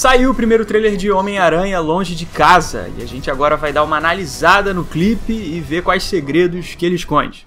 Saiu o primeiro trailer de Homem-Aranha Longe de Casa, e a gente agora vai dar uma analisada no clipe e ver quais segredos que ele esconde.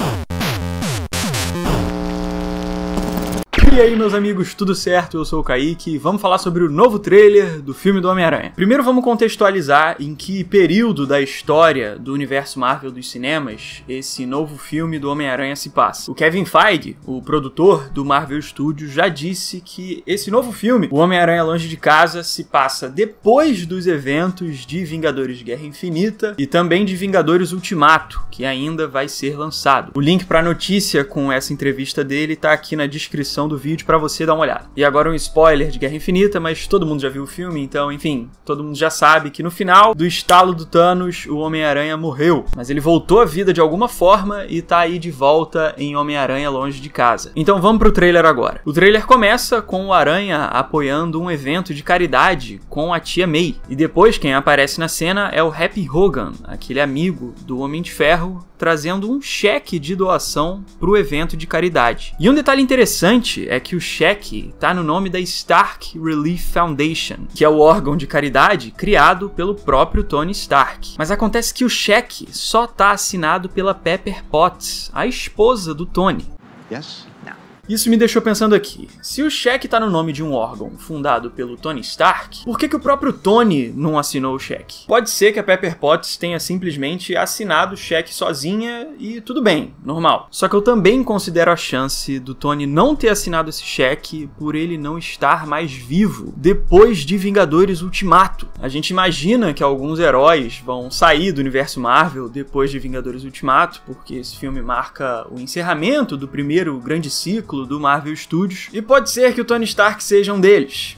E aí, meus amigos, tudo certo? Eu sou o Kaique e vamos falar sobre o novo trailer do filme do Homem-Aranha. Primeiro vamos contextualizar em que período da história do universo Marvel dos cinemas esse novo filme do Homem-Aranha se passa. O Kevin Feige, o produtor do Marvel Studios, já disse que esse novo filme, o Homem-Aranha Longe de Casa, se passa depois dos eventos de Vingadores Guerra Infinita e também de Vingadores Ultimato, que ainda vai ser lançado. O link para a notícia com essa entrevista dele tá aqui na descrição do vídeo pra você dar uma olhada. E agora um spoiler de Guerra Infinita, mas todo mundo já viu o filme, então, enfim, todo mundo já sabe que no final do estalo do Thanos, o Homem-Aranha morreu. Mas ele voltou à vida de alguma forma e tá aí de volta em Homem-Aranha Longe de Casa. Então vamos pro trailer agora. O trailer começa com o Aranha apoiando um evento de caridade com a tia May. E depois quem aparece na cena é o Happy Hogan, aquele amigo do Homem de Ferro, trazendo um cheque de doação pro evento de caridade. E um detalhe interessante é que o cheque tá no nome da Stark Relief Foundation, que é o órgão de caridade criado pelo próprio Tony Stark. Mas acontece que o cheque só tá assinado pela Pepper Potts, a esposa do Tony. Yes? No. Isso me deixou pensando aqui, se o cheque tá no nome de um órgão fundado pelo Tony Stark, por que o próprio Tony não assinou o cheque? Pode ser que a Pepper Potts tenha simplesmente assinado o cheque sozinha e tudo bem, normal. Só que eu também considero a chance do Tony não ter assinado esse cheque por ele não estar mais vivo depois de Vingadores Ultimato. A gente imagina que alguns heróis vão sair do universo Marvel depois de Vingadores Ultimato, porque esse filme marca o encerramento do primeiro grande ciclo do Marvel Studios, e pode ser que o Tony Stark seja um deles.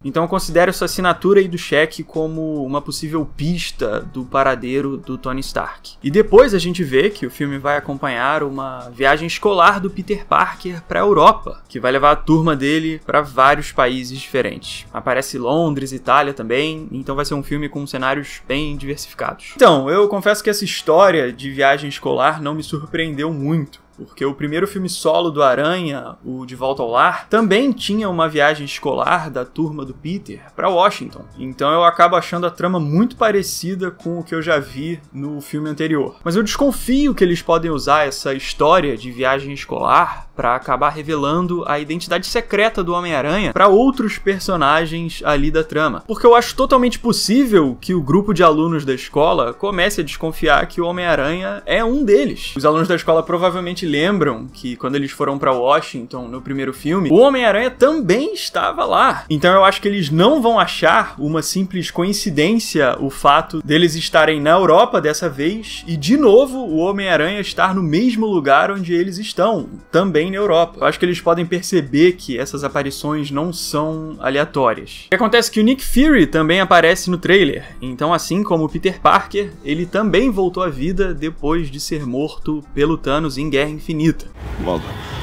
Então eu considero essa assinatura aí do cheque como uma possível pista do paradeiro do Tony Stark. E depois a gente vê que o filme vai acompanhar uma viagem escolar do Peter Parker para a Europa, que vai levar a turma dele para vários países diferentes. Aparece Londres, Itália também, então vai ser um filme com cenários bem diversificados. Então, eu confesso que essa história de viagem escolar não me surpreendeu muito, porque o primeiro filme solo do Aranha, o De Volta ao Lar, também tinha uma viagem escolar da turma do Peter para Washington. Então eu acabo achando a trama muito parecida com o que eu já vi no filme anterior. Mas eu desconfio que eles podem usar essa história de viagem escolar para acabar revelando a identidade secreta do Homem-Aranha para outros personagens ali da trama. Porque eu acho totalmente possível que o grupo de alunos da escola comece a desconfiar que o Homem-Aranha é um deles. Os alunos da escola provavelmente lembram que quando eles foram para Washington no primeiro filme, o Homem-Aranha também estava lá. Então eu acho que eles não vão achar uma simples coincidência o fato deles estarem na Europa dessa vez e de novo o Homem-Aranha estar no mesmo lugar onde eles estão, também na Europa. Eu acho que eles podem perceber que essas aparições não são aleatórias. O que acontece é que o Nick Fury também aparece no trailer, então assim como o Peter Parker, ele também voltou à vida depois de ser morto pelo Thanos em Guerra Infinita. Well done.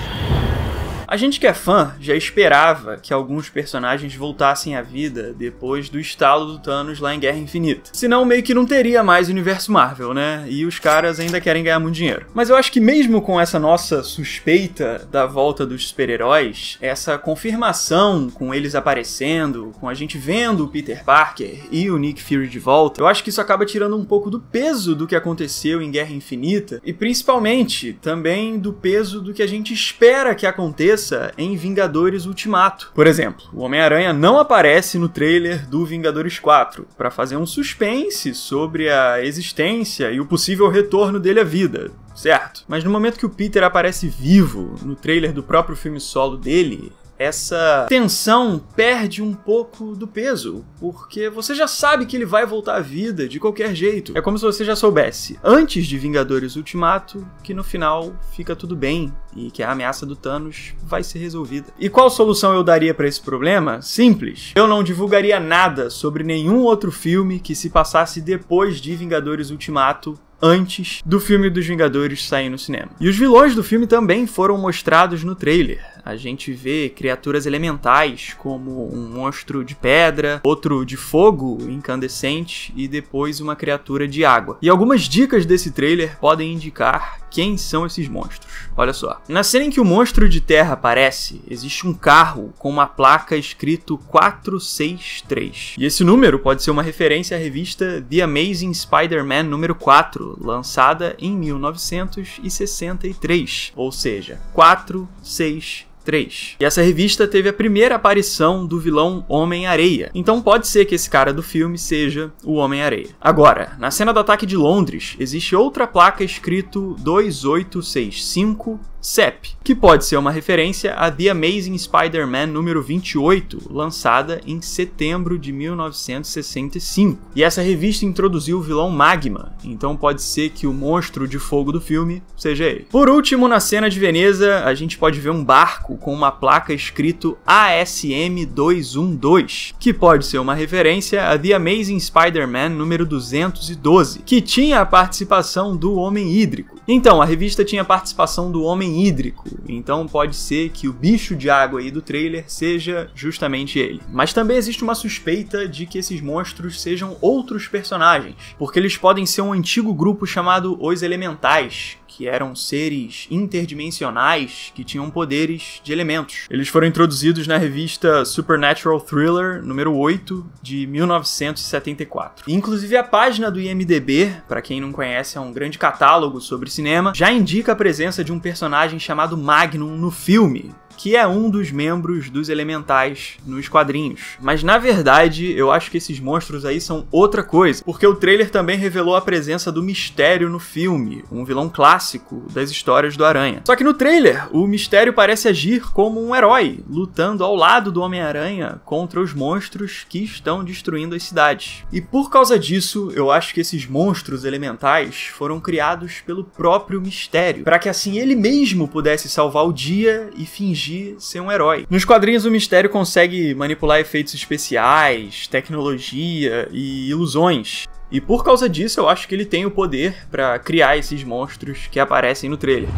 A gente que é fã já esperava que alguns personagens voltassem à vida depois do estalo do Thanos lá em Guerra Infinita. Senão meio que não teria mais o universo Marvel, né? E os caras ainda querem ganhar muito dinheiro. Mas eu acho que mesmo com essa nossa suspeita da volta dos super-heróis, essa confirmação com eles aparecendo, com a gente vendo o Peter Parker e o Nick Fury de volta, eu acho que isso acaba tirando um pouco do peso do que aconteceu em Guerra Infinita e principalmente também do peso do que a gente espera que aconteça em Vingadores Ultimato. Por exemplo, o Homem-Aranha não aparece no trailer do Vingadores 4 para fazer um suspense sobre a existência e o possível retorno dele à vida, certo? Mas no momento que o Peter aparece vivo no trailer do próprio filme solo dele, essa tensão perde um pouco do peso, porque você já sabe que ele vai voltar à vida de qualquer jeito. É como se você já soubesse, antes de Vingadores Ultimato, que no final fica tudo bem e que a ameaça do Thanos vai ser resolvida. E qual solução eu daria para esse problema? Simples. Eu não divulgaria nada sobre nenhum outro filme que se passasse depois de Vingadores Ultimato, antes do filme dos Vingadores sair no cinema. E os vilões do filme também foram mostrados no trailer. A gente vê criaturas elementais, como um monstro de pedra, outro de fogo incandescente e depois uma criatura de água. E algumas dicas desse trailer podem indicar quem são esses monstros. Olha só. Na cena em que o monstro de terra aparece, existe um carro com uma placa escrito 463. E esse número pode ser uma referência à revista The Amazing Spider-Man número 4, lançada em 1963. Ou seja, 463. E essa revista teve a primeira aparição do vilão Homem-Areia. Então pode ser que esse cara do filme seja o Homem-Areia. Agora, na cena do ataque de Londres, existe outra placa escrito 2865 CEP, que pode ser uma referência a The Amazing Spider-Man número 28, lançada em setembro de 1965. E essa revista introduziu o vilão Magma, então pode ser que o monstro de fogo do filme seja ele. Por último, na cena de Veneza, a gente pode ver um barco com uma placa escrito ASM 212, que pode ser uma referência a The Amazing Spider-Man número 212, que tinha a participação do Homem Hídrico. Então, a revista tinha a participação do Homem Hídrico, então pode ser que o bicho de água aí do trailer seja justamente ele. Mas também existe uma suspeita de que esses monstros sejam outros personagens, porque eles podem ser um antigo grupo chamado Os Elementais, que eram seres interdimensionais que tinham poderes de elementos. Eles foram introduzidos na revista Supernatural Thriller número 8 de 1974. Inclusive a página do IMDb, para quem não conhece, é um grande catálogo sobre cinema, já indica a presença de um personagem chamado Magnum no filme, que é um dos membros dos Elementais nos quadrinhos. Mas na verdade, eu acho que esses monstros aí são outra coisa, porque o trailer também revelou a presença do Mistério no filme, um vilão clássico das histórias do Aranha. Só que no trailer, o Mistério parece agir como um herói, lutando ao lado do Homem-Aranha contra os monstros que estão destruindo as cidades. E por causa disso, eu acho que esses monstros elementais foram criados pelo próprio Mistério, para que assim ele mesmo pudesse salvar o dia e fingir ser um herói. Nos quadrinhos, o Mistério consegue manipular efeitos especiais, tecnologia e ilusões. E por causa disso, eu acho que ele tem o poder para criar esses monstros que aparecem no trailer.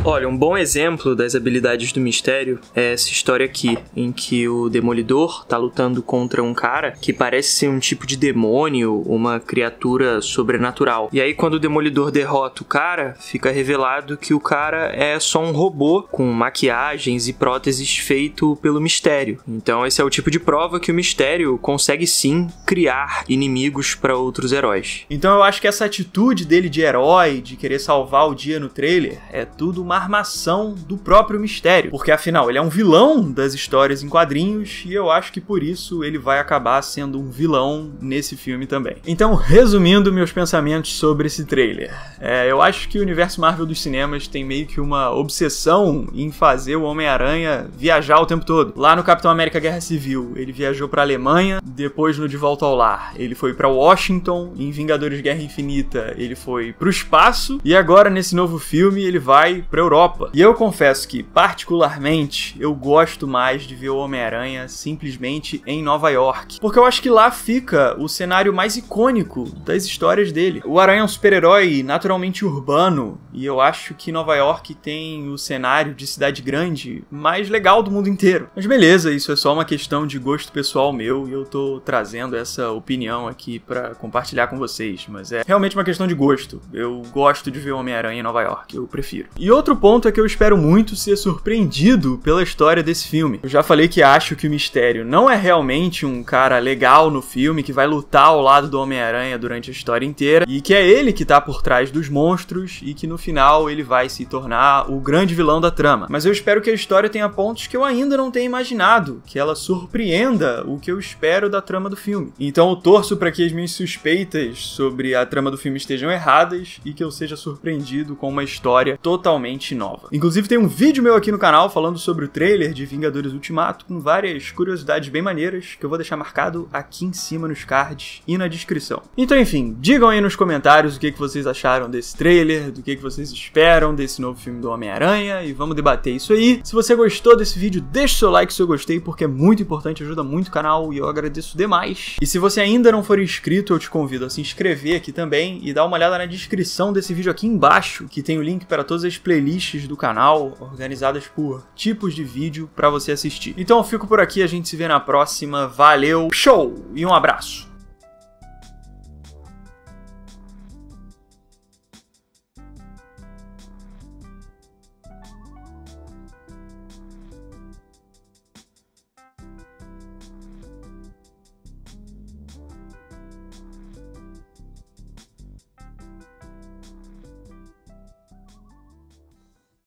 Olha, um bom exemplo das habilidades do Mistério é essa história aqui, em que o Demolidor tá lutando contra um cara que parece ser um tipo de demônio, uma criatura sobrenatural. E aí, quando o Demolidor derrota o cara, fica revelado que o cara é só um robô com maquiagens e próteses feito pelo Mistério. Então, esse é o tipo de prova que o Mistério consegue sim criar inimigos para outros heróis. Então, eu acho que essa atitude dele de herói, de querer salvar o dia no trailer, é tudo uma armação do próprio Mistério, porque afinal ele é um vilão das histórias em quadrinhos e eu acho que por isso ele vai acabar sendo um vilão nesse filme também. Então, resumindo meus pensamentos sobre esse trailer, eu acho que o universo Marvel dos cinemas tem meio que uma obsessão em fazer o Homem-Aranha viajar o tempo todo. Lá no Capitão América Guerra Civil, ele viajou pra Alemanha, depois no De Volta ao Lar, ele foi pra Washington, em Vingadores Guerra Infinita, ele foi pro espaço, e agora nesse novo filme ele vai pra Europa. E eu confesso que, particularmente, eu gosto mais de ver o Homem-Aranha simplesmente em Nova York, porque eu acho que lá fica o cenário mais icônico das histórias dele. O Aranha é um super-herói naturalmente urbano, e eu acho que Nova York tem o cenário de cidade grande mais legal do mundo inteiro. Mas beleza, isso é só uma questão de gosto pessoal meu, e eu tô trazendo essa opinião aqui pra compartilhar com vocês, mas é realmente uma questão de gosto. Eu gosto de ver o Homem-Aranha em Nova York, eu prefiro. E outro ponto é que eu espero muito ser surpreendido pela história desse filme. Eu já falei que acho que o Mistério não é realmente um cara legal no filme, que vai lutar ao lado do Homem-Aranha durante a história inteira, e que é ele que tá por trás dos monstros, e que no final ele vai se tornar o grande vilão da trama. Mas eu espero que a história tenha pontos que eu ainda não tenha imaginado, que ela surpreenda o que eu espero da trama do filme. Então eu torço para que as minhas suspeitas sobre a trama do filme estejam erradas, e que eu seja surpreendido com uma história totalmente nova. Inclusive tem um vídeo meu aqui no canal falando sobre o trailer de Vingadores Ultimato, com várias curiosidades bem maneiras, que eu vou deixar marcado aqui em cima nos cards e na descrição. Então enfim, digam aí nos comentários o que vocês acharam desse trailer, do que vocês esperam desse novo filme do Homem-Aranha, e vamos debater isso aí. Se você gostou desse vídeo, deixa o seu like se eu gostei, porque é muito importante, ajuda muito o canal e eu agradeço demais. E se você ainda não for inscrito, eu te convido a se inscrever aqui também e dar uma olhada na descrição desse vídeo aqui embaixo, que tem o link para todas as playlists do canal, organizadas por tipos de vídeo para você assistir. Então eu fico por aqui, a gente se vê na próxima, valeu, show e um abraço!